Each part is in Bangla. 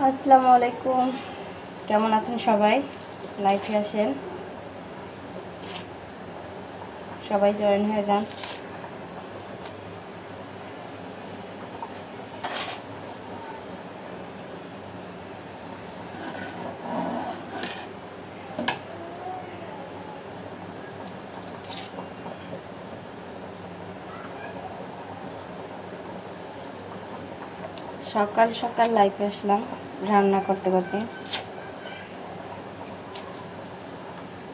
আসসালামু আলাইকুম, কেমন আছেন সবাই? লাইভে আসেন, সবাই জয়েন হয়ে যান। সকাল সকাল লাইভে আসলাম রান্না করতে করতে।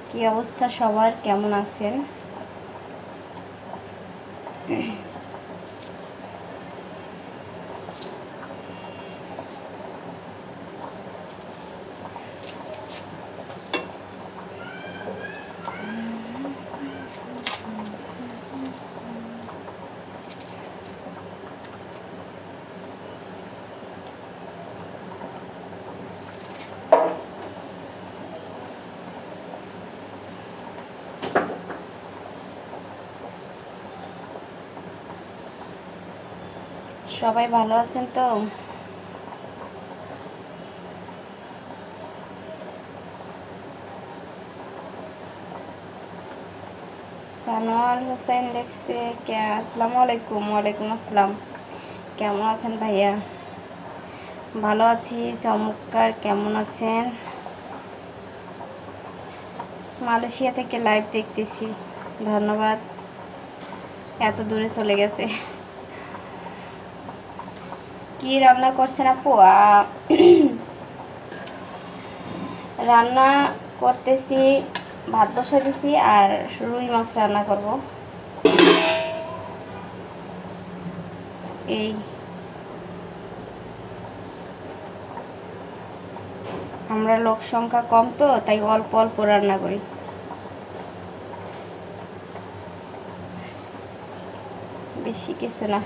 কি অবস্থা সবার, কেমন আছেন? সবাই ভালো আছেন তো? সানোয়ার হোসেন লিখছে আসসালামু আলাইকুম। ওয়ালাইকুম আসসালাম। কেমন আছেন ভাইয়া? ভালো আছি, চমৎকার। কেমন আছেন? মালয়েশিয়া থেকে লাইভ দেখতেছি, ধন্যবাদ। এত দূরে চলে গেছে। কি রান্না করছেন আপু? রান্না করতেছি, ভাত বসা দিছি আর রুই মাছ রান্না করব। এই আমরা লোক সংখ্যা কম তো, তাই অল্প অল্প রান্না করি, বেশি কিছু না।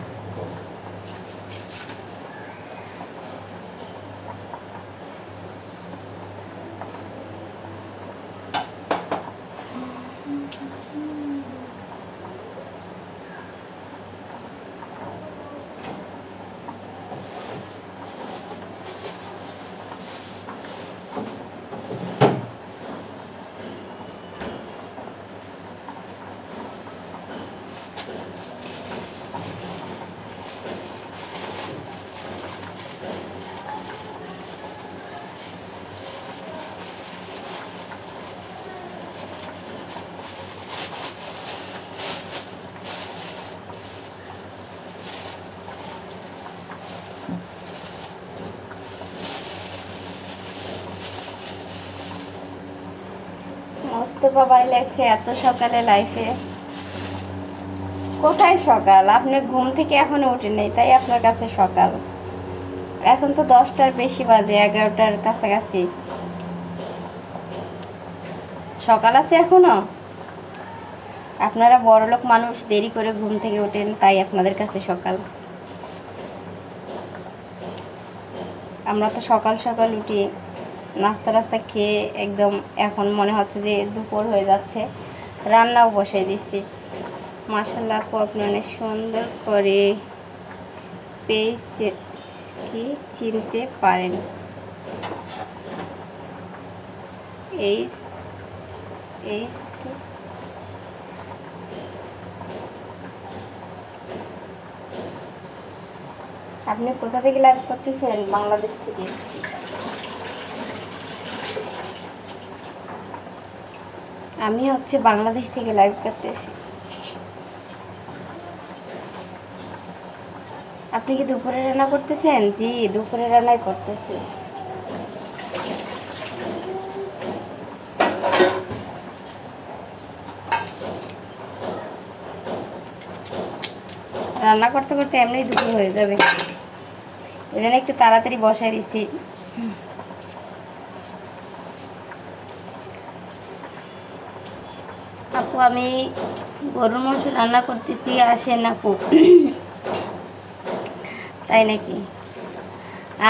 মোস্তফা ভাই লেখছে এত সকালে লাইফে। কোথায় সকাল? আপনি ঘুম থেকে এখনো উঠেন নাই, তাই আপনার কাছে সকাল। এখন তো 10টার বেশি বাজে, 11টার কাছাকাছি। সকাল আছে এখনো? আপনারা বড়লোক মানুষ, দেরি করে ঘুম থেকে ওঠেন, তাই আপনাদের কাছে সকাল। আমরা তো সকাল সকাল উঠি, নাস্তা টাস্তা খেয়ে একদম এখন মনে হচ্ছে যে দুপুর হয়ে যাচ্ছে, রান্নাও বসাই দিচ্ছি। মাশাআল্লাহ আপু, আপনি অনেক সুন্দর করে পেজ কি চিনতে পারেন। এই এই কি আপনি কোথা থেকে লাইভ করতেছেন? বাংলাদেশ থেকে। আমি হচ্ছে বাংলাদেশ থেকে লাইভ করতেছি। আপনি কি দুপুরে রান্না করতেছেন? জি, দুপুরে রান্নাই করতেছি। রান্না করতে করতে এমনি দুপুর হয়ে যাবে, এই জন্য একটু তাড়াতাড়ি বসাই দিছি। আপু আমি গরুর মাংস রান্না করতেছি, আসেন আপু। তাই নাকি?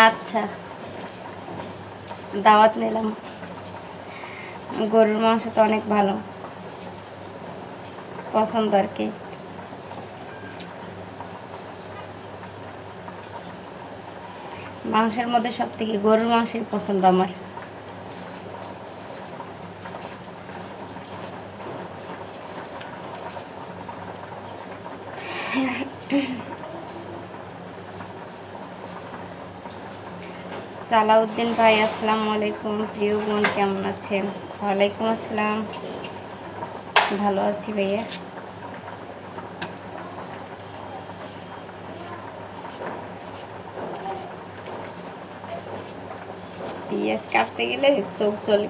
আচ্ছা, দাওয়াত নিলাম। গরুর মাংস তো অনেক ভালো, পছন্দ আর কি। মাংসের মধ্যে সব থেকে গরুর মাংসই পছন্দ আমার। সালাউদ্দিন ভাই আসসালামু আলাইকুম। প্রিয় বোন কেমন আছেন? ওয়ালাইকুম আসসালাম, ভালো আছি ভাইয়া। পেঁয়াজ কাটতে গেলে চোখ চলে।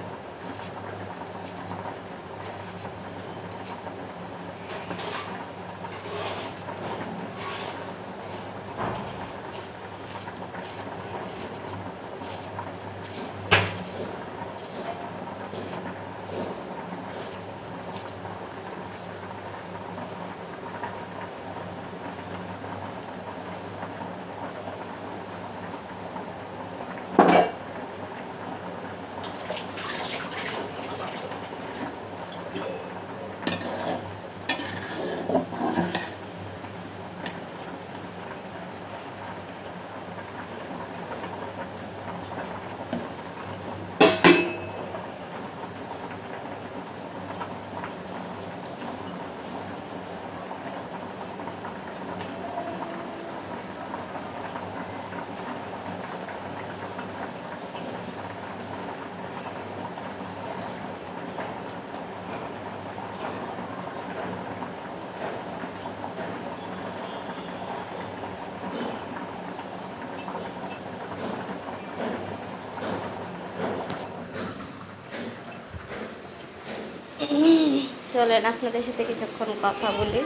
চলেন আপনাদের সাথে কিছুক্ষণ কথা বলি।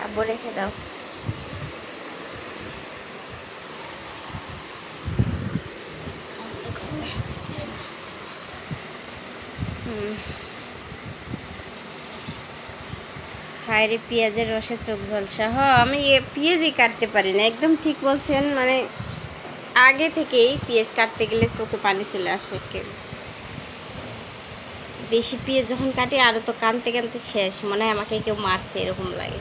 আব্বু রেখে দাও। হায় রে, পেঁয়াজের রসে চোখ ঝলসা। আমি পেঁয়াজই কাটতে পারি না। একদম ঠিক বলছেন, মানে আগে থেকেই পেঁয়াজ কাটতে গেলে চোখে পানি চলে আসে। বেশি পেঁয়াজ যখন কাটি আরও তো কানতে কানতে শেষ, মনে হয় আমাকে কেউ মারছে এরকম লাগে।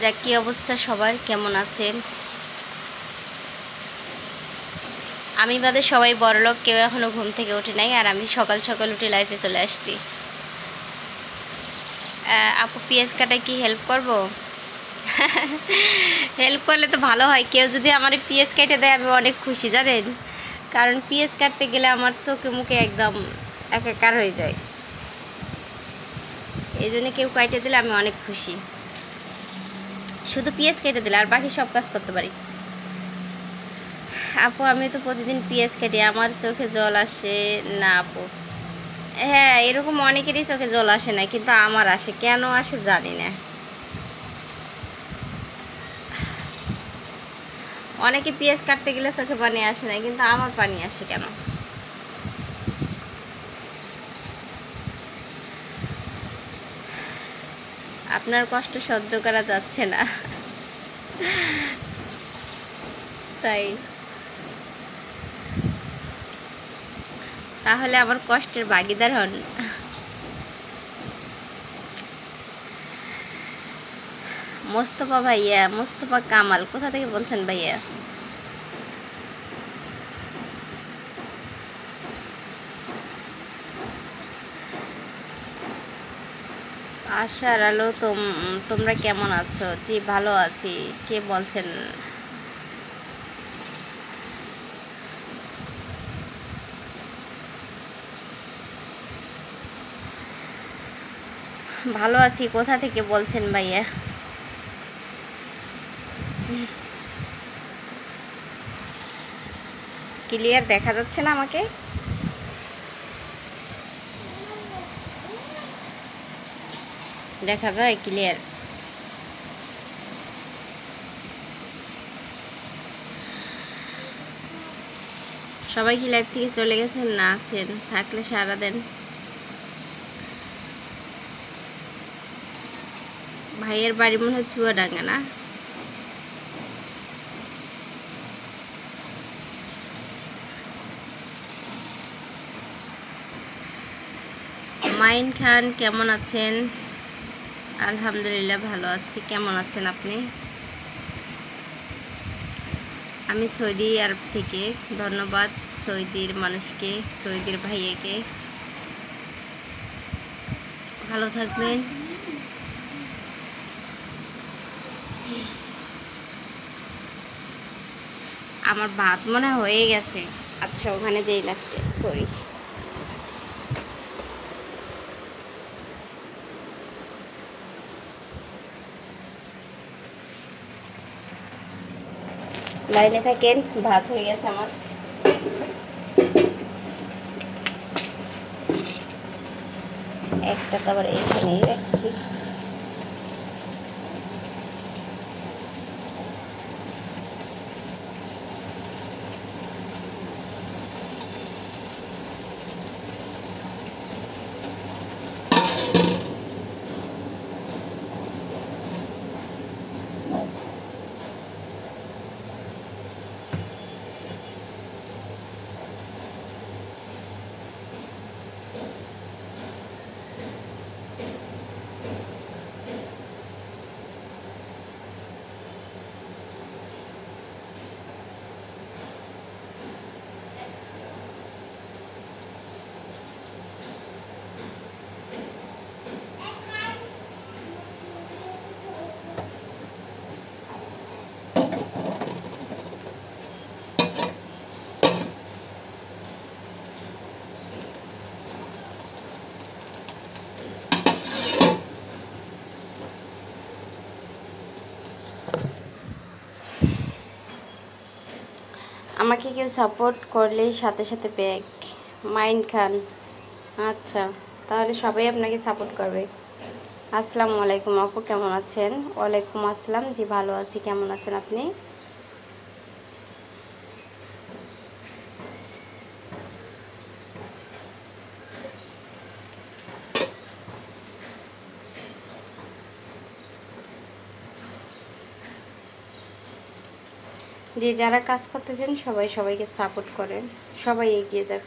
যাক, কি অবস্থা সবার, কেমন আছেন? আমি বাদে সবাই বড়লোক, কেউ এখনো ঘুম থেকে উঠে নাই, আর আমি সকাল সকাল উঠে লাইফে চলে আসছি। আপু পেঁয়াজ কাটায় কি হেল্প করব? হেল্প করলে তো ভালো হয়। কেউ যদি আমার পেঁয়াজ কেটে দেয় আমি অনেক খুশি, জানেন, কারণ পেঁয়াজ কাটতে গেলে আমার চোখে মুখে একদম একাকার হয়ে যায়। এই জন্য কেউ কেটে দিলে আমি অনেক খুশি। শুধু পেঁয়াজ কেটে দিলে আর বাকি সব কাজ করতে পারি। আপু আমি তো প্রতিদিন পেঁয়াজ কাটি, আমার চোখে জল আসে না আপু? হ্যাঁ, এরকম অনেকেরই চোখে জল আসে না, কিন্তু আমার আসে। কেন আসে জানি না। অনেকে পেঁয়াজ কাটতে গেলে চোখে পানি আসে না, কিন্তু আমার পানি আসে কেন? আপনার কষ্ট সহ্য করা যাচ্ছে না, তাই? তাহলে আমার কষ্টের ভাগিদার হন। মোস্তফা ভাইয়া, মোস্তফা কামাল, কোথা থেকে বলছেন ভাইয়া? আশার আলো, তোমরা কেমন আছো? জি ভালো আছি। কে বলছেন? ভালো আছি। কোথা থেকে বলছেন ভাইয়া? ক্লিয়ার দেখা যাচ্ছে না আমাকে? দেখা যায় ক্লিয়ার? সবাই কি লাইভ থেকে চলে গেছেন না আছেন? থাকলে সারা দেন। ভাই ভাইয়ের বাড়ি মনে হয় চুয়াডাঙ্গা না? মাইন খান কেমন আছেন? আলহামদুলিল্লাহ ভালো আছি। কেমন আছেন আপনি? আমি সৌদি আরব থেকে। ধন্যবাদ সৌদির মানুষকে, সৌদির ভাইয়াকে। ভালো থাকবেন। আমার ভাত মনে হয়ে গেছে। আচ্ছা ওখানে যেই লাগতে করি। লাইনে থাকেন, ভাত হয়ে গেছে আমার। একটা তো আবার এইখানেই রাখছি। আমাকে কেউ সাপোর্ট করলেই সাথে সাথে ব্যাক। মাইন খান, আচ্ছা তাহলে সবাই আপনাকে সাপোর্ট করবে। আসসালামু আলাইকুম আপু, কেমন আছেন? ওয়ালাইকুম আসসালাম, জি ভালো আছি। কেমন আছেন আপনি? যে যারা কাজ করতেছেন সবাই সবাইকে সাপোর্ট করেন, সবাই এগিয়ে যাক।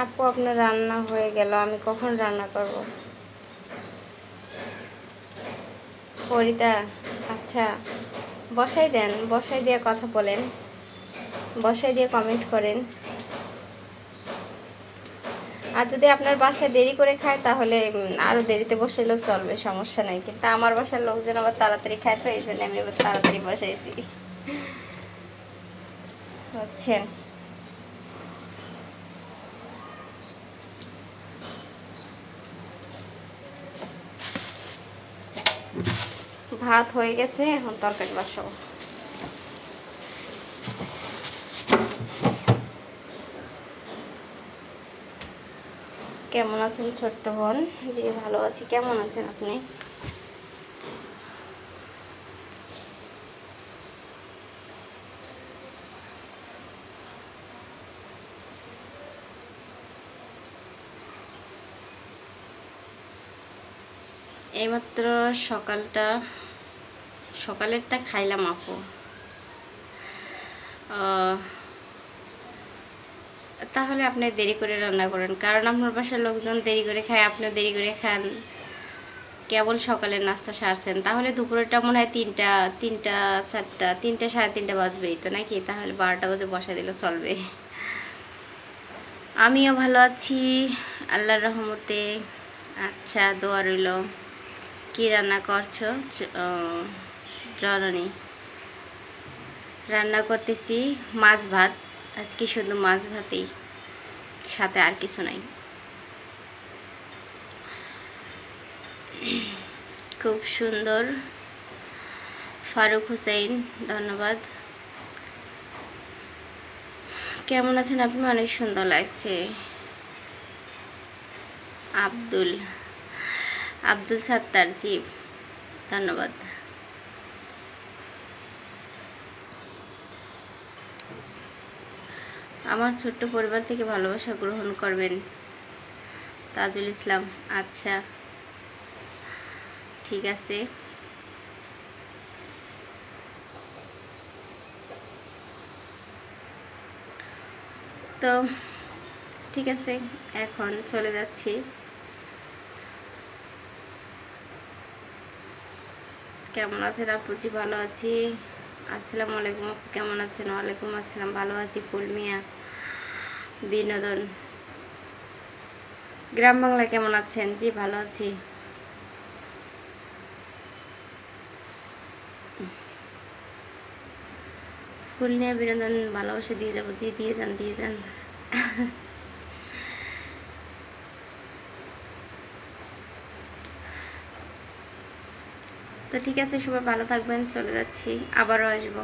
আপু আপনার রান্না হয়ে গেল, আমি কখন রান্না করব? ফরিদা, আচ্ছা বসাই দেন, বসাই দিয়ে কথা বলেন, বসাই দিয়ে কমেন্ট করেন। আর যদি আপনার বাসায় দেরি করে খায় তাহলে আরও দেরিতে বসাইলেও চলবে, সমস্যা নাই। কিন্তু আমার বাসার লোকজন আবার তাড়াতাড়ি খায়, তো এই জন্য আমি আবার তাড়াতাড়ি বসাইছি, বুঝছেন? ভাত হয়ে গেছে, এখন তরকারি বসাবো। কেমন আছেন ছোট্ট বোন? জি ভালো আছি। কেমন আছেন আপনি? এইমাত্র সকালেরটা খাইলাম আপু। তাহলে আপনি দেরি করে রান্না করেন, কারণ আপনার বাসার লোকজন দেরি করে খায়, আপনিও দেরি করে খান। কেবল সকালের নাস্তা সারছেন, তাহলে দুপুরেরটা মনে হয় তিনটা 4টা 3টা 3:30 বাজবেই তো নাকি? তাহলে 12টা বাজে বসা দিলে চলবে। আমিও ভালো আছি আল্লাহর রহমতে। আচ্ছা দোয়া রইল। কি রান্না করছো? জননী, রান্না করতেছি মাছ ভাত। আজকে শুধু মাছ ভাতেই, সাথে আর কিছু নাই। খুব সুন্দর। ফারুক হুসাইন, ধন্যবাদ। কেমন আছেন আপনি? অনেক সুন্দর লাগছে। আব্দুল সাত্তার, জি ধন্যবাদ। আমার ছোট্ট পরিবার থেকে ভালোবাসা গ্রহণ করবেন। তাজুল ইসলাম, আচ্ছা ঠিক আছে। তো ঠিক আছে, এখন চলে যাচ্ছি। কেমন আছেন আপু? জি ভালো আছি। আসসালামু আলাইকুম আপু, কেমন আছেন? ওয়ালাইকুম আসসালাম, ভালো আছি। ফুলমিয়া বিনোদন, গ্রাম বাংলা, কেমন আছেন? জি ভালো আছি। ফুলমিয়া বিনোদন, ভালোবাসা দিয়ে যাবো। জি দিয়ে যান, দিয়ে যান। তো ঠিক আছে, সবাই ভালো থাকবেন, চলে যাচ্ছি, আবারও আসবো।